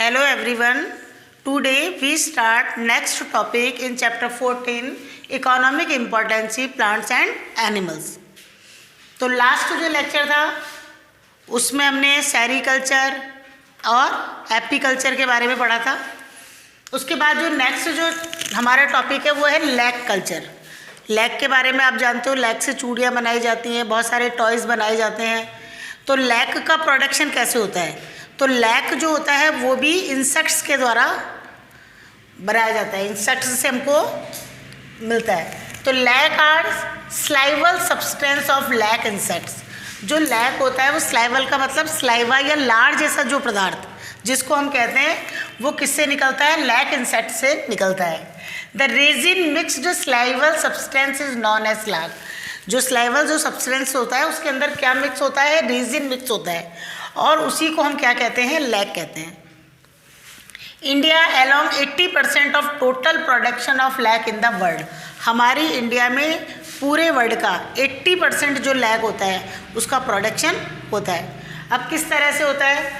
Hello everyone. Today we start next topic in chapter 14 economic importance plants and animals. तो last जो lecture था उसमें हमने sericulture और एपीकल्चर के बारे में पढ़ा था। उसके बाद जो नेक्स्ट जो हमारा टॉपिक है वो है लैक कल्चर। लैक के बारे में आप जानते हो, लैक से चूड़ियाँ बनाई जाती हैं, बहुत सारे टॉयज़ बनाए जाते हैं। तो लैक का प्रोडक्शन कैसे होता है? तो लैक जो होता है वो भी इंसेक्ट्स के द्वारा बनाया जाता है, इंसेक्ट्स से हमको मिलता है। तो lac are salival substance of lac insects. जो लैक होता है वो स्लाइवल का मतलब स्लाइवा या लार जैसा जो पदार्थ जिसको हम कहते हैं वो किससे निकलता है? लैक इंसेक्ट से निकलता है। The resin mixed salival substance is known as lac. जो स्लाइवल जो सब्सटेंस होता है उसके अंदर क्या मिक्स होता है? रेजिन मिक्स होता है और उसी को हम क्या कहते हैं? लैक कहते हैं। India along 80% of total production of lac in the world. हमारी इंडिया में पूरे वर्ल्ड का 80% जो लैक होता है उसका प्रोडक्शन होता है। अब किस तरह से होता है?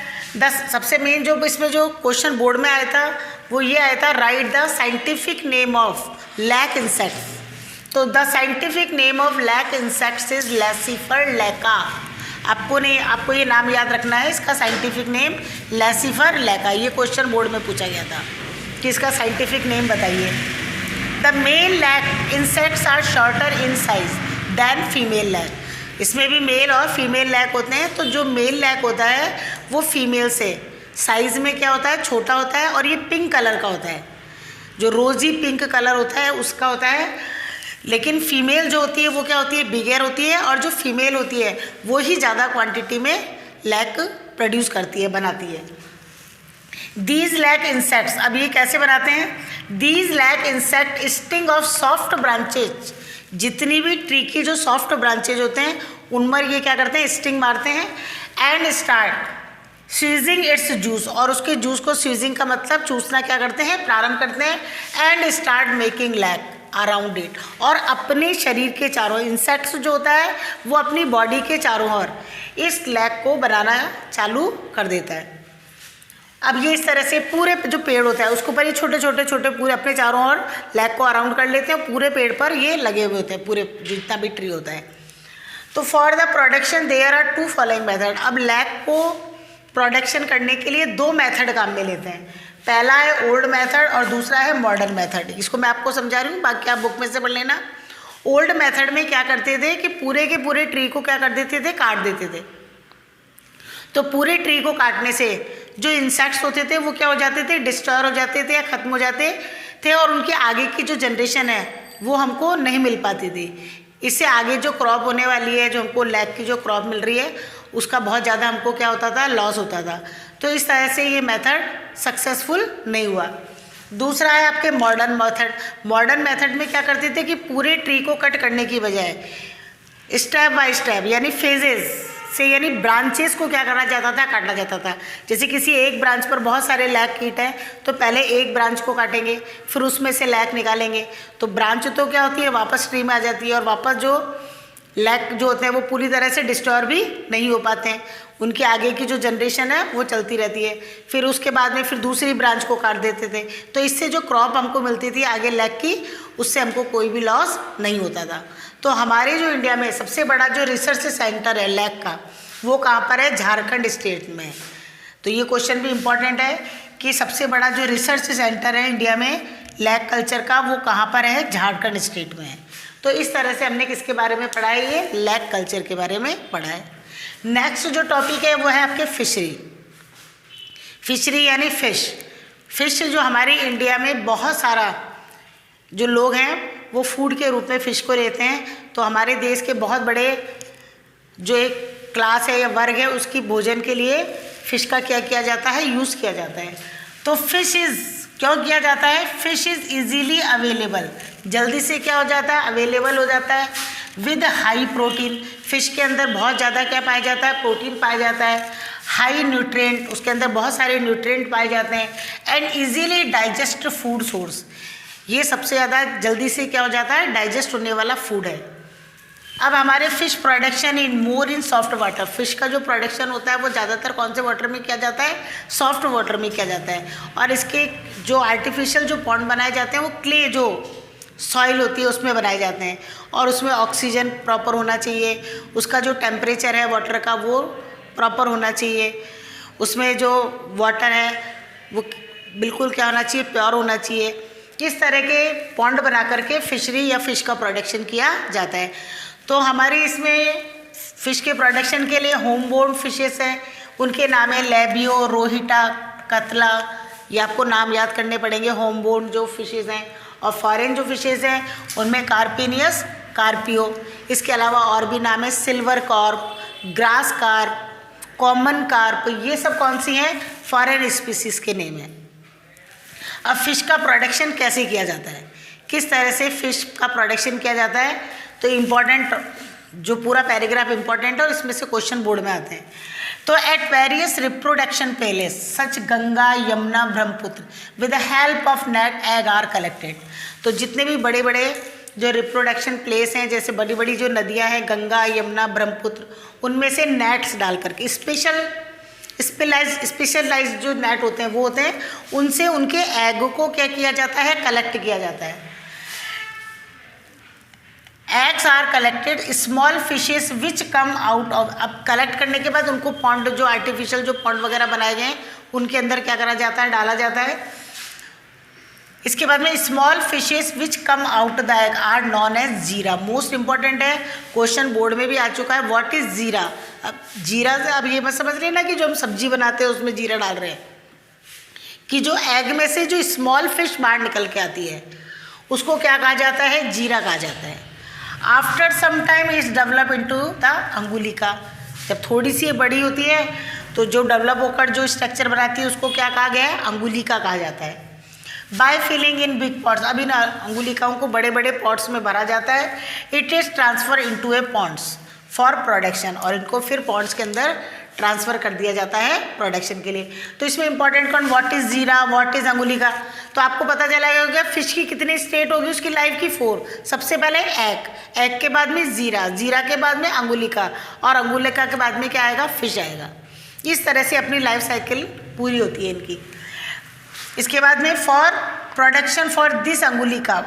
सबसे मेन जो इसमें जो क्वेश्चन बोर्ड में आया था वो ये आया था, right the scientific name of lac insects. तो the scientific name of lac insects is Laccifer lacca. आपको ये नाम याद रखना है, इसका साइंटिफिक नेम लैसिफर लैका। ये क्वेश्चन बोर्ड में पूछा गया था कि इसका साइंटिफिक नेम बताइए। The male lac insects are shorter in size than female lac. इसमें भी मेल और फीमेल लैक होते हैं। तो जो मेल लैक होता है वो फीमेल से साइज़ में क्या होता है? छोटा होता है और ये पिंक कलर का होता है, जो रोजी पिंक कलर होता है उसका होता है। लेकिन फीमेल जो होती है वो क्या होती है? बिगर होती है और जो फीमेल होती है वो ही ज़्यादा क्वांटिटी में लैक प्रोड्यूस करती है, बनाती है। दीज लैक इंसेक्ट्स, अब ये कैसे बनाते हैं? These lac insect sting of soft branches. जितनी भी ट्री की जो सॉफ्ट ब्रांचेज होते हैं उनमें ये क्या करते हैं? स्टिंग मारते हैं। एंड स्टार्ट स्वीजिंग इट्स जूस, और उसके जूस को, स्वीजिंग का मतलब चूसना क्या करते हैं? प्रारंभ करते हैं। And start making lac around it, और अपने शरीर के चारों, इंसेक्ट्स जो होता है वो अपनी बॉडी के चारों ओर इस लैक को बनाना चालू कर देता है। अब ये इस तरह से पूरे जो पेड़ होता है उसके ऊपर ये छोटे छोटे पूरे अपने चारों ओर लैक को अराउंड कर लेते हैं। पूरे पेड़ पर ये लगे हुए होते हैं, पूरे जितना भी ट्री होता है। तो for the production there are two following method. अब लैक को प्रोडक्शन करने के लिए दो मेथड काम में लेते हैं। पहला है ओल्ड मेथड और दूसरा है मॉडर्न मेथड। इसको मैं आपको समझा रही हूँ, बाकी आप बुक में से पढ़ लेना। ओल्ड मेथड में क्या करते थे कि पूरे के पूरे ट्री को क्या कर देते थे? काट देते थे। तो पूरे ट्री को काटने से जो इंसेक्ट्स होते थे वो क्या हो जाते थे? डिस्ट्रॉय हो जाते थे या ख़त्म हो जाते थे, और उनकी आगे की जो जनरेशन है वो हमको नहीं मिल पाती थी। इससे आगे जो क्रॉप होने वाली है, जो हमको लैक की जो क्रॉप मिल रही है उसका बहुत ज़्यादा हमको क्या होता था? लॉस होता था। तो इस तरह से ये मेथड सक्सेसफुल नहीं हुआ। दूसरा है आपके मॉडर्न मेथड। मॉडर्न मेथड में क्या करते थे कि पूरे ट्री को कट करने की बजाय स्टेप बाय स्टेप यानी फेजेस से, यानी ब्रांचेस को क्या करना जाता था? काटना जाता था। जैसे किसी एक ब्रांच पर बहुत सारे लैक कीट हैं तो पहले एक ब्रांच को काटेंगे, फिर उसमें से लैक निकालेंगे। तो ब्रांच तो क्या होती है? वापस ट्री में आ जाती है, और वापस जो लैक जो होते हैं वो पूरी तरह से डिस्ट्रॉय भी नहीं हो पाते हैं। उनके आगे की जो जनरेशन है वो चलती रहती है। फिर उसके बाद में फिर दूसरी ब्रांच को काट देते थे। तो इससे जो क्रॉप हमको मिलती थी आगे लैक की, उससे हमको कोई भी लॉस नहीं होता था। तो हमारे जो इंडिया में सबसे बड़ा जो रिसर्च सेंटर है लैक का, वो कहाँ पर है? झारखंड स्टेट में है। तो ये क्वेश्चन भी इम्पॉर्टेंट है कि सबसे बड़ा जो रिसर्च सेंटर है इंडिया में लैक कल्चर का, वो कहाँ पर है? झारखंड स्टेट में है। तो इस तरह से हमने किसके बारे में पढ़ा है? ये लैक कल्चर के बारे में पढ़ा है। नेक्स्ट जो टॉपिक है वो है आपके फिशरी। फिशरी यानी फिश। फिश जो हमारे इंडिया में बहुत सारा जो लोग हैं वो फूड के रूप में फ़िश को लेते हैं। तो हमारे देश के बहुत बड़े जो एक क्लास है या वर्ग है उसकी भोजन के लिए फ़िश का क्या किया जाता है? यूज़ किया जाता है। तो फिश इज़ क्यों किया जाता है? फिश इज़ इजीली अवेलेबल, जल्दी से क्या हो जाता है? अवेलेबल हो जाता है। विद हाई प्रोटीन, फिश के अंदर बहुत ज़्यादा क्या पाया जाता है? प्रोटीन पाया जाता है। हाई न्यूट्रिएंट, उसके अंदर बहुत सारे न्यूट्रिएंट पाए जाते हैं। And easily digest food source, ये सबसे ज़्यादा जल्दी से क्या हो जाता है? डाइजेस्ट होने वाला फूड है। अब हमारे fish production in soft water, fish का जो प्रोडक्शन होता है वो ज़्यादातर कौन से वाटर में किया जाता है, सॉफ्ट वाटर में किया जाता है। और इसके जो आर्टिफिशियल जो पॉन्ड बनाए जाते हैं वो क्ले जो सॉइल होती है उसमें बनाए जाते हैं, और उसमें ऑक्सीजन प्रॉपर होना चाहिए, उसका जो टेम्परेचर है वाटर का वो प्रॉपर होना चाहिए, उसमें जो वाटर है वो बिल्कुल क्या होना चाहिए, प्योर होना चाहिए। इस तरह के पॉन्ड बना करके फिशरी या फिश का प्रोडक्शन किया जाता है। तो हमारी इसमें फ़िश के प्रोडक्शन के लिए होम बोर्न फिशेस हैं, उनके नाम है लेबियो, रोहिटा, कतला, ये आपको नाम याद करने पड़ेंगे होम बोर्न जो फिशेस हैं। और फॉरेन जो फिशेस हैं उनमें कार्पिनियस, कार्पियो, इसके अलावा और भी नाम है silver carp, grass carp, common carp, ये सब कौन सी हैं, फॉरेन स्पीसीज के नेम हैं। अब फ़िश का प्रोडक्शन कैसे किया जाता है, किस तरह से फ़िश का प्रोडक्शन किया जाता है, तो इम्पॉर्टेंट जो पूरा पैराग्राफ इम्पॉर्टेंट है और इसमें से क्वेश्चन बोर्ड में आते हैं। तो at various reproduction place such Ganga, Yamuna, Brahmaputra with the help of net egg are collected. तो जितने भी बड़े बड़े जो रिप्रोडक्शन प्लेस हैं, जैसे बड़ी बड़ी जो नदियां हैं गंगा, यमुना, ब्रह्मपुत्र, उनमें से नेट्स डाल करके स्पेशलाइज जो नेट होते हैं वो होते हैं, उनसे उनके एग को क्या किया जाता है, कलेक्ट किया जाता है। Eggs are collected small fishes which come out of, अब कलेक्ट करने के बाद उनको पॉन्ड जो आर्टिफिशियल जो पॉन्ड वगैरह बनाए गए हैं उनके अंदर क्या करा जाता है, डाला जाता है। इसके बाद में small fishes which come out the egg are known as jeera. Most important है, क्वेश्चन बोर्ड में भी आ चुका है, व्हाट इज जीरा। अब जीरा से अब ये मत समझ रहे ना कि जो हम सब्जी बनाते हैं उसमें जीरा डाल रहे हैं, कि जो एग में से जो स्मॉल फिश बाहर निकल के आती है उसको क्या कहा जाता है, जीरा कहा जाता है। After some time is develop into the अंगुलिका, जब थोड़ी सी बड़ी होती है तो जो डेवलप होकर जो स्ट्रक्चर बनाती है उसको क्या कहा गया है, अंगुलिका कहा जाता है। By filling in big pots, अब इन अंगुलिकाओं को बड़े बड़े पॉट्स में भरा जाता है। It is transfer into a ponds for production, और इनको फिर पॉन्ड्स के अंदर ट्रांसफ़र कर दिया जाता है प्रोडक्शन के लिए। तो इसमें इंपॉर्टेंट कौन, व्हाट इज़ जीरा, व्हाट इज़ अंगुलिका। तो आपको पता चला होगा फिश की कितनी स्टेट होगी उसकी लाइफ की, 4। सबसे पहले एग के बाद में जीरा के बाद में अंगुलिका, और अंगुलिका के बाद में क्या आएगा, फिश आएगा। इस तरह से अपनी लाइफ साइकिल पूरी होती है इनकी। इसके बाद में फॉर प्रोडक्शन फॉर दिस अंगुलिका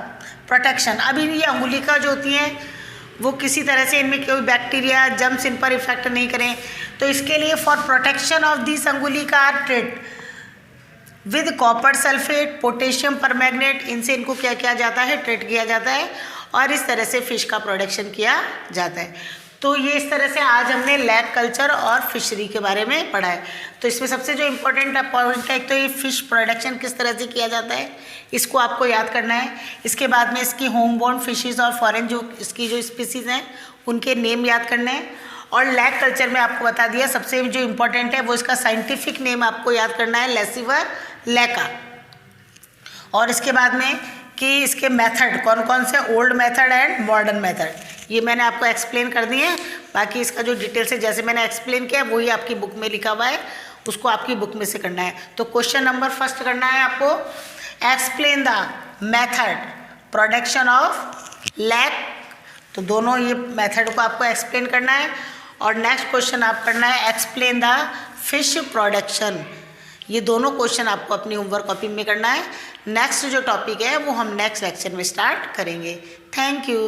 प्रोटेक्शन, अभी ये अंगुलिका जो होती हैं वो किसी तरह से इनमें कोई बैक्टीरिया जम्स इन पर इफेक्ट नहीं करें, तो इसके लिए फॉर प्रोटेक्शन ऑफ दिस अंगुलिका are treat with copper sulphate, potassium permanganate, इनसे इनको क्या किया जाता है, ट्रीट किया जाता है, और इस तरह से फिश का प्रोडक्शन किया जाता है। तो ये इस तरह से आज हमने लैक कल्चर और फिशरी के बारे में पढ़ा है। तो इसमें सबसे जो इम्पोर्टेंट पॉइंट है, एक तो ये फिश प्रोडक्शन किस तरह से किया जाता है, इसको आपको याद करना है। इसके बाद में इसकी होम बोर्न फिशेज और फॉरेन जो इसकी जो स्पीसीज़ हैं उनके नेम याद करने हैं। और लैक कल्चर में आपको बता दिया सबसे जो इम्पोर्टेंट है वो इसका साइंटिफिक नेम आपको याद करना है, लेसिवर लैका। और इसके बाद में कि इसके मेथड कौन कौन से, old method and modern method, ये मैंने आपको एक्सप्लेन कर दिए हैं। बाकी इसका जो डिटेल से जैसे मैंने एक्सप्लेन किया वही आपकी बुक में लिखा हुआ है, उसको आपकी बुक में से करना है। तो क्वेश्चन नंबर फर्स्ट करना है आपको, explain the method production of lac. तो दोनों ये मेथड को आपको एक्सप्लेन करना है। और नेक्स्ट क्वेश्चन आप करना है एक्सप्लेन द फिश प्रोडक्शन। ये दोनों क्वेश्चन आपको अपनी होमवर्क कॉपी में करना है। नेक्स्ट जो टॉपिक है वो हम नेक्स्ट लेक्चर में स्टार्ट करेंगे। Thank you.